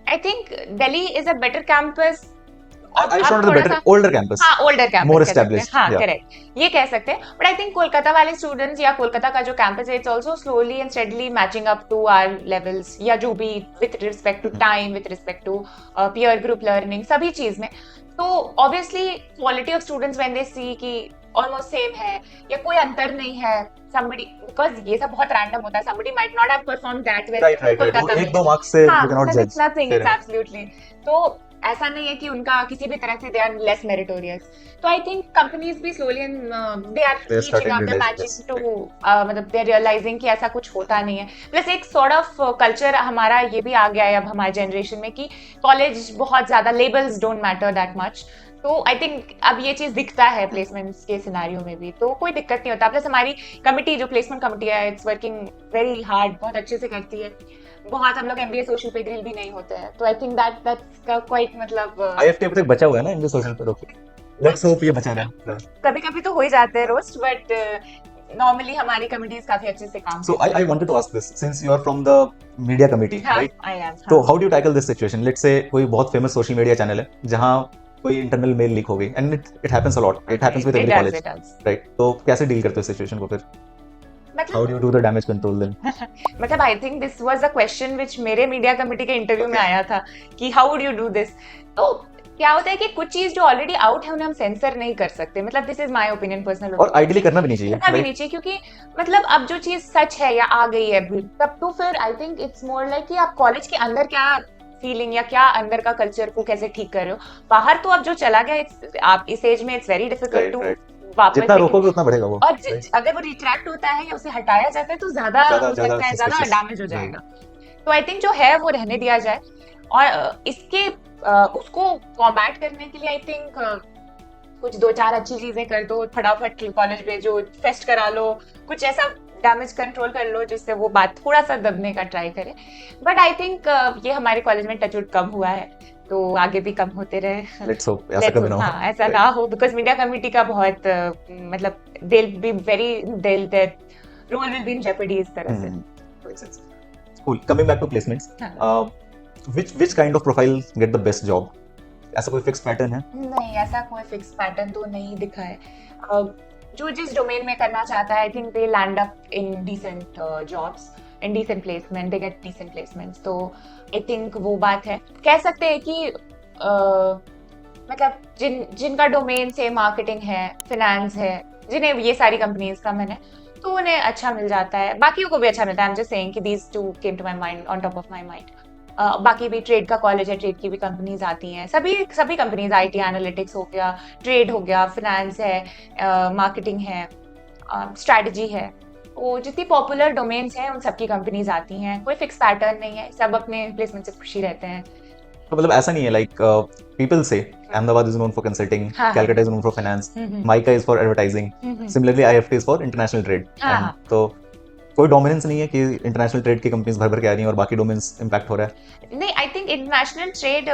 I think Delhi is a better campus. I showed the better older campus. हाँ, older campus more established. हाँ, correct. ये कह सकते हैं. But I think Kolkata वाले students या कोलकाता का जो campus है, it's also slowly and steadily matching up to our levels, या जो भी with respect to time, with respect to peer group learning, सभी चीज में. तो obviously quality of students when they see कि almost same है या कोई अंतर नहीं है, somebody, because ये सब बहुत random होता है, somebody might not have performed that well. Right. एक दो marks से you cannot judge. It's nothing. It's absolutely. तो ऐसा नहीं है कि उनका किसी भी तरह से दे आर लेस मेरिटोरियस. तो आई थिंक कंपनीज भी slowly they are reaching out the matching to, मतलब दे आर रियलाइजिंग कि ऐसा कुछ होता नहीं है. प्लस एक सॉर्ट ऑफ कल्चर हमारा ये भी आ गया है अब हमारे जनरेशन में कि कॉलेज बहुत ज्यादा, labels don't matter that much. तो आई थिंक अब ये चीज दिखता है प्लेसमेंट्स के सिनेरियो में भी, तो कोई दिक्कत नहीं होता. प्लस हमारी कमिटी जो प्लेसमेंट कमिटी है, इट्स वर्किंग वेरी हार्ड, बहुत अच्छे से करती है. बहुत हम लोग एमबीए सोशल पे ग्रिल भी नहीं होते हैं. तो आई थिंक दैट्स का क्वाइट, मतलब आईएफटी अभी तक बचा हुआ है ना एमबीए सोशल पे. ओके, लेट्स होप ये बचा रहे. कभी-कभी तो हो ही जाते हैं रोस्ट, बट नॉर्मली हमारी कमिटीज काफी अच्छे से काम. So I wanted to ask this, since you are from the media committee, right? I am. So how do you tackle this situation? Let's say कोई बहुत famous social media channel है जहाँ कोई इंटरनल मेल लीक हो गई, and it happens a lot. It happens with every college, right? तो कैसे deal करते हो सिचुएशन को फिर? How do you do the damage control then? मतलब I think this was a question which मेरे मीडिया कमेटी के इंटरव्यू में आया था कि how would you do this? तो क्या होता है कि कुछ चीज जो ऑलरेडी आउट है उन्हें हम सेंसर नहीं कर सकते. मतलब this is my opinion, personal. और आइडियली करना भी नहीं चाहिए. करना भी नहीं चाहिए, क्योंकि मतलब अब जो चीज सच है या आ गई है तब तो फिर आई थिंक इट्स मोर लाइक कि आप कॉलेज के अंदर क्या फीलिंग या क्या अंदर का कल्चर को कैसे ठीक कर रहे हो. बाहर तो अब जो चला गया, आप इस एज में इट्स वेरी डिफिकल्ट टू वापस. जितना रोकोगे उतना बढ़ेगा वो. और अगर वो रिट्रैक्ट होता है या उसे हटाया जाता है तो ज्यादा डैमेज हो जाएगा. तो आई थिंक जो है वो रहने दिया जाए. और इसके उसको कॉम्बैट करने के लिए आई थिंक कुछ 2-4 अच्छी चीजें कर दो, फटाफट कॉलेज में जो फेस्ट करा लो, कुछ ऐसा डैमेज कंट्रोल कर लो जिससे वो बात थोड़ा सा दबने का ट्राई करे. बट आई थिंक ये हमारे कॉलेज में टचवुड कम हुआ है, तो आगे भी कम होते रहे. लेट्स होप ऐसा कभी ना हो. हाँ, ऐसा ना हो, बिकॉज मीडिया कमिटी का बहुत मतलब they will be very, their role will be in JPD इस तरह से. Cool. Coming back to placements, which kind of profile get the best job? ऐसा कोई फिक्स पैटर्न है? नहीं, ऐसा कोई फिक्स पैटर्न तो नहीं दिखा है। जो जिस डोमेन में करना चाहता है, I think they land up in decent jobs, in decent placement, they get decent placements. तो आई थिंक वो बात है। कह सकते हैं कि मतलब जिनका डोमेन से मार्केटिंग है, फिनेंस है, जिन्हें ये सारी कंपनीज का मैंने, तो उन्हें अच्छा मिल जाता है, बाकियों को भी अच्छा मिलता है। आई एम जस्ट सेइंग कि these two came to my mind on top of my mind. बाकी भी ट्रेड का कॉलेज है, ट्रेड की भी कंपनीज आती हैं, सभी कंपनीज, आईटी एनालिटिक्स हो गया, ट्रेड हो गया, फिनेंस है, मार्केटिंग है, स्ट्रैटेजी है, वो जितनी पॉपुलर डोमेन्स हैं उन सबकी कंपनीज आती हैं। कोई फिक्स पैटर्न नहीं है, सब अपने प्लेसमेंट से खुशी रहते हैं। तो मतलब ऐसा नहीं है लाइक पीपल से Ahmedabad is known for consulting, हाँ, Calcutta is known for finance, hmm, Mica is for advertising, similarly IFT is for international trade. हाँ, And तो कोई डोमिनेंस नहीं है कि इंटरनेशनल ट्रेड की कंपनीज भर भर के आ रही हैं और बाकी डोमेन्स इम्पैक्ट हो रहा है? नहीं, आई थिंक इंटरनेशनल ट्रेड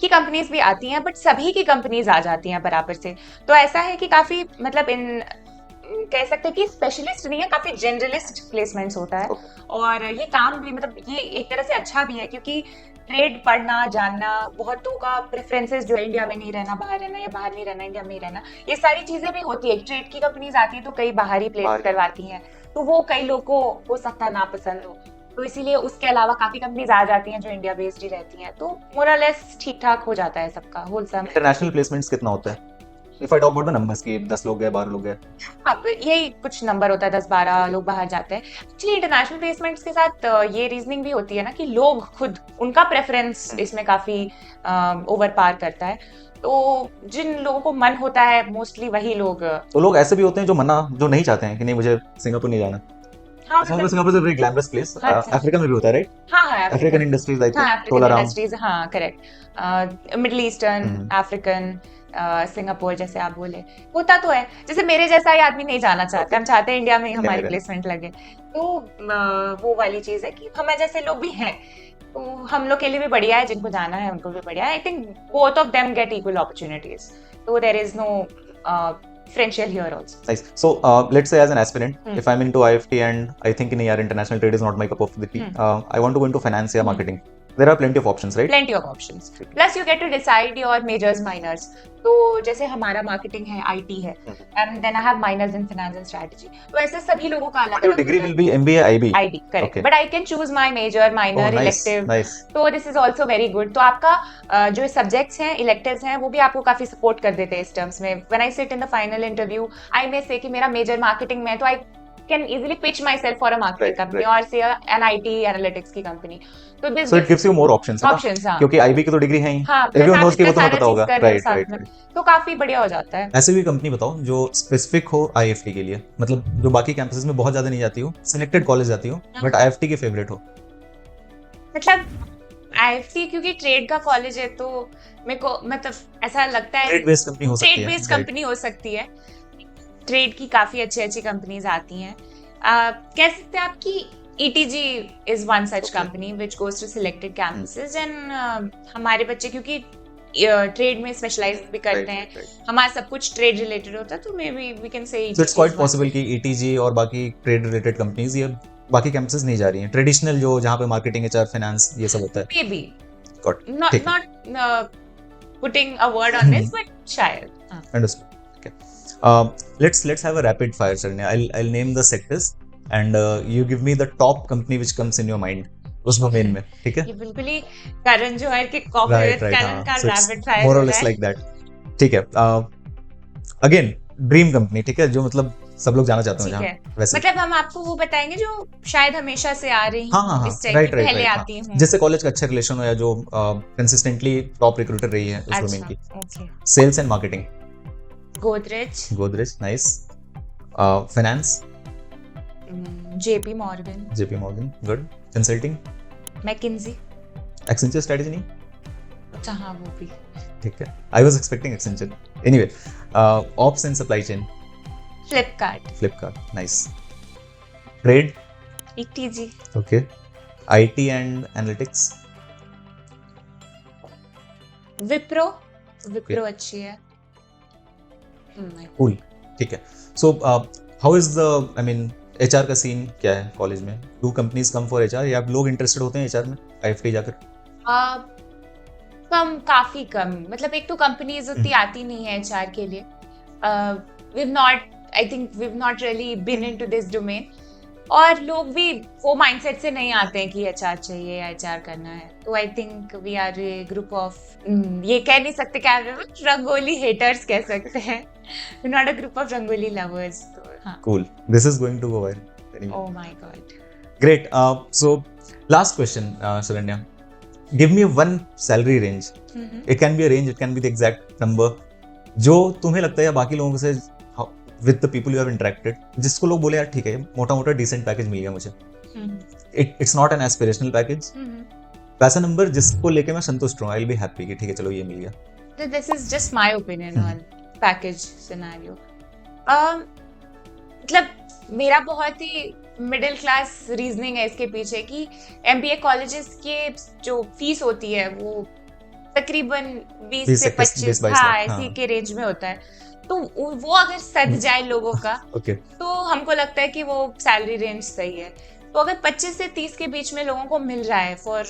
की कंपनीज भी आती हैं, बट सभी की कंपनीज आ जाती हैं बराबर से। तो ऐसा है कि काफी मतलब कह सकते हैं कि स्पेशलिस्ट नहीं है, काफी जनरलिस्ट प्लेसमेंट्स होता है। और ये काम भी मतलब ये एक तरह से अच्छा भी है, क्योंकि ट्रेड पढ़ना जानना, बहुतों का प्रेफरेंसेस जो है इंडिया में नहीं रहना, बाहर रहना, या बाहर नहीं रहना, इंडिया में ही रहना, ये सारी चीजें भी होती है। ट्रेड की कंपनीज आती है तो कई बाहर ही प्लेस करवाती हैं, तो वो कई लोगों को हो सकता है नापसंद हो, तो इसीलिए उसके अलावा काफी कंपनीज आ जाती हैं जो इंडिया बेस्ड ही रहती हैं। तो मोर और लेस ठीक ठाक हो जाता है सबका होलसम। इंटरनेशनल प्लेसमेंट्स कितना होता है? If I talk about the numbers कि 10 लोग गए, 12 लोग गए, अब यही कुछ नंबर होता है, 10-12 लोग बाहर जाते हैं। एक्चुअली इंटरनेशनल प्लेसमेंट्स के साथ ये रीजनिंग भी होती है ना कि लोग खुद, उनका प्रेफरेंस इसमें काफी ओवर पार करता है। तो जिन लोगों को मन होता है मोस्टली वही लोग। तो लोग ऐसे भी होते हैं जो नहीं चाहते हैं कि नहीं मुझे सिंगापुर नहीं जाना। हाँ, Singapore is a very glamorous place. Africa में भी होता है, राइट? हाँ, African industries, I think, African industries, हाँ correct. Middle Eastern, African, Singapore जैसे आप बोले, होता तो है। जैसे मेरे जैसा ही आदमी नहीं जाना चाहता, हम चाहते हैं इंडिया में ही हमारी प्लेसमेंट लगे। तो वो वाली चीज है कि हमें जैसे लोग भी हैं, तो हम लोग के लिए भी बढ़िया है, जिनको जाना है उनको भी बढ़िया है। I think both of them get equal opportunities, so there is no differential here also. Nice. So let's say as an aspirant, if I'm into IFT and I think yaar international trade is not my cup of tea, I want to go into finance or marketing. There are plenty of options, right? Plenty of options. Plus you get to decide your majors, minors. तो जैसे हमारा marketing है, IT है, and then I have minors in finance and strategy. तो ऐसे सभी लोगों का अलग Your degree will be MBA, IB. IB, correct. Okay. But I can choose my major, minor, elective. Nice. तो this is also very good. तो आपका जो सब्जेक्ट्स हैं, electives हैं, वो भी आपको काफी सपोर्ट कर देते हैं इस टर्म्स में. When I sit in the final interview, I may say कि मेरा मेजर मार्केटिंग में, तो I can easily pitch myself for a marketing company or say an IT analytics की company. So it gives you more options. Options, हाँ. क्योंकि IB की तो degree है ही. हाँ. Everyone knows कि वो तुम्हें पता होगा. Right. तो काफी बढ़िया हो जाता है. ऐसे भी कंपनी बताओ जो स्पेसिफिक हो IFT के लिए, मतलब जो बाकी कैंपसेस में बहुत ज्यादा नहीं जाती हो, सिलेक्टेड कॉलेज जाती हो, बट IFT के फेवरेट हो. मतलब IFT क्योंकि ट्रेड का कॉलेज है, तो मेरे को मतलब ऐसा लगता है ट्रेड बेस्ड कंपनी हो सकती है. ट्रेड बेस्ड कंपनी हो सकती है. ट्रेड की काफी अच्छी कंपनीज आती हैं. कह सकते हैं आपकी ETG is one such company which goes to selected campuses and हमारे बच्चे क्योंकि ट्रेड में स्पेशलाइज भी करते हैं, हमारा सब कुछ ट्रेड रिलेटेड होता है, तो maybe we can say it's quite possible कि ETG और बाकी ट्रेड रिलेटेड कंपनीज ये बाकी कैंपसेस नहीं जा रही हैं, ट्रेडिशनल जो जहाँ पे मार्केटिंग, HR, फाइनेंस ये सब होता है. May be not putting a word on this, but शायद. Understood. Okay. Let's have a rapid fire, Sharanya. I'll name the sectors and you give me the top company which comes in your mind उस domain में, ठीक है? ये बिल्कुल ही करण जौहर के corporate करण का rapid fire more or less like that. ठीक है. Again ड्रीम कंपनी, ठीक है, जो मतलब सब लोग जाना चाहते हैं जहाँ. वैसे मतलब हम आपको वो बताएंगे जो शायद हमेशा से आ रही हैं, इस टाइप की पहले आती हैं, जिससे कॉलेज का अच्छा रिलेशन हो या जो कंसिस्टेंटली टॉप रिक्रूटर रही है उस डोमेन की. Sales and marketing. Godrej, nice. Finance. JP Morgan, good. Consulting. McKinsey. Accenture strategy नहीं? अच्छा हाँ, वो भी ठीक है. I was expecting Accenture. Anyway, ops and supply chain. Flipkart, nice. Trade. ETG. Okay. IT and analytics. Wipro अच्छी है. Cool. ठीक है. So how is the, I mean, HR का सीन क्या है कॉलेज में? Do companies come for HR या लोग इंटरेस्टेड होते हैं HR में IFT जाकर? काफी कम, मतलब एक तो कंपनीज उतनी आती नहीं है एचआर के लिए. we've not really been into this domain, और लोग भी वो माइंडसेट से नहीं आते हैं कि एचआर चाहिए या एचआर करना है. तो I think we are a group of, ये कह नहीं सकते क्या, रंगोली हेटर्स कह सकते हैं. we're not a group of rangoli lovers. तो हाँ. Cool. This is going to go viral. Anyway. Oh my god. Great. So last question, Sharanya. Give me one salary range. It can be a range, it can be the exact number. जो तुम्हें लगता है या बाकी लोगों से with the people you have interacted, जिसको लोग बोले यार ठीक है मोटा मोटा decent पैकेज मिल गया मुझे. It's not an aspirational package. वैसा नंबर जिसको लेके मैं संतुष्ट हूँ, I'll be happy कि ठीक है चलो ये मिल गया. So this is just my opinion on package scenario. मतलब मेरा बहुत ही मिडिल क्लास रीजनिंग है इसके पीछे कि एमबीए कॉलेजेस के जो फीस होती है वो तकरीबन 20 से 25 ऐसी के रेंज में होता है. तो वो अगर सध जाए लोगों का तो हमको लगता है कि वो सैलरी रेंज सही है. तो अगर 25 से 30 के बीच में लोगों को मिल रहा है फॉर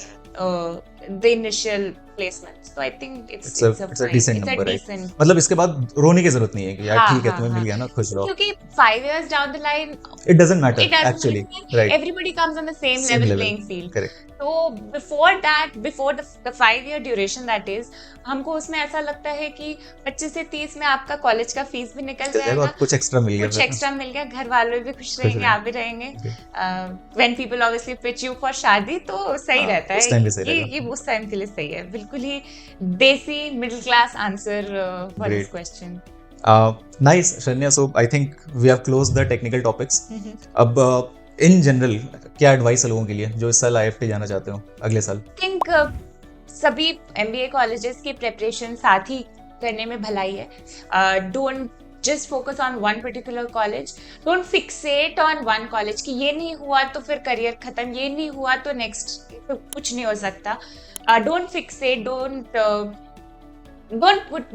द इनिशियल प्लेसमेंट्स, तो I think it's a decent number, right? मतलब इसके बाद रोने की जरूरत नहीं है कि यार ठीक है तुम्हें मिल गया ना, खुश रहो. क्योंकि 5 years down the line it doesn't matter actually, right? Everybody comes on the same level playing field. Correct. So before the 5-year duration that is, हमको उसमें ऐसा लगता है कि 25 से 30 में आपका कॉलेज का फीस भी निकल जाएगा, कुछ एक्स्ट्रा मिल गया, घर वालों भी खुश रहेंगे, आप भी रहेंगे. When people obviously pitch you for शादी तो सही रहता है, ये उस टाइम के लिए सही है. बिल्कुल ही देसी middle class answer for this question. Nice, Sharanya. So I think we have closed the technical topics. अब in general क्या एडवाइस है लोगों के लिए जो इस साल IFT जाना चाहते हो अगले साल? I think सभी MBA कॉलेजेस की प्रिपरेशन साथ ही करने में भलाई है. Don't just focus on one particular college. Don't fixate on one college कि ये नहीं हुआ तो फिर करियर खत्म, ये नहीं हुआ तो नेक्स्ट कुछ नहीं हो सकता. Don't fixate,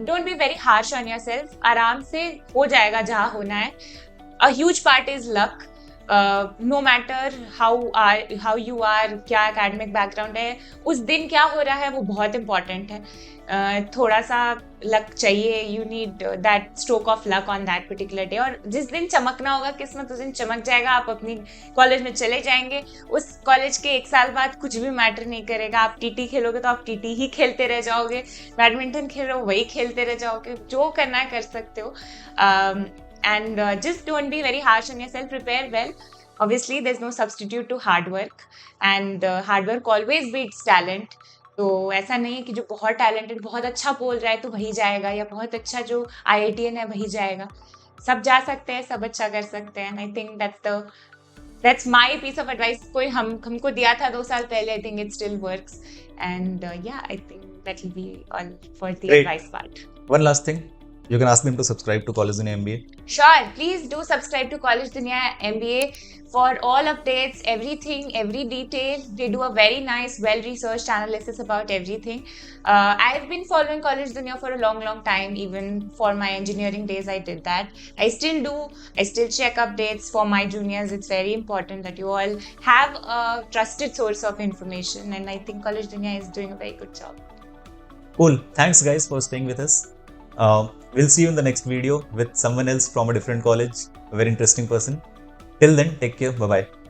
don't be very harsh on yourself. आराम से हो जाएगा जहाँ होना है. A huge part is luck. No matter how you are, क्या academic background है, उस दिन क्या हो रहा है वो बहुत important है. थोड़ा सा luck चाहिए. You need that stroke of luck on that particular day. और जिस दिन चमकना होगा किस्मत, उस दिन चमक जाएगा. आप अपनी कॉलेज में चले जाएंगे. उस कॉलेज के 1 साल बाद कुछ भी मैटर नहीं करेगा. आप टीटी खेलोगे तो आप टीटी ही खेलते रह जाओगे. बैडमिंटन खेलो वही खेलते रह जाओगे. जो करना है कर सकते हो. And just don't be very harsh on yourself. Prepare well. Obviously, there's no substitute to hard work. And hard work always beats talent. तो ऐसा नहीं है कि जो बहुत टैलेंटेड, बहुत अच्छा बोल रहा है तो वही जाएगा, या बहुत अच्छा जो IITian है वही जाएगा. सब जा सकते हैं, सब अच्छा कर सकते हैं. I think that's my piece of advice. कोई हमको दिया था 2 साल पहले. I think it still works. And yeah, I think that will be all for the advice part. One last thing. You can ask them to subscribe to College Dunia MBA. Sure, please do subscribe to College Dunia MBA for all updates, everything, every detail. They do a very nice, well-researched analysis about everything. I've been following College Dunia for a long time. Even for my engineering days, I did that. I still do. I still check updates for my juniors. It's very important that you all have a trusted source of information, and I think College Dunia is doing a very good job. Cool. Thanks, guys, for staying with us. We'll see you in the next video with someone else from a different college, a very interesting person. Till then, take care. Bye-bye.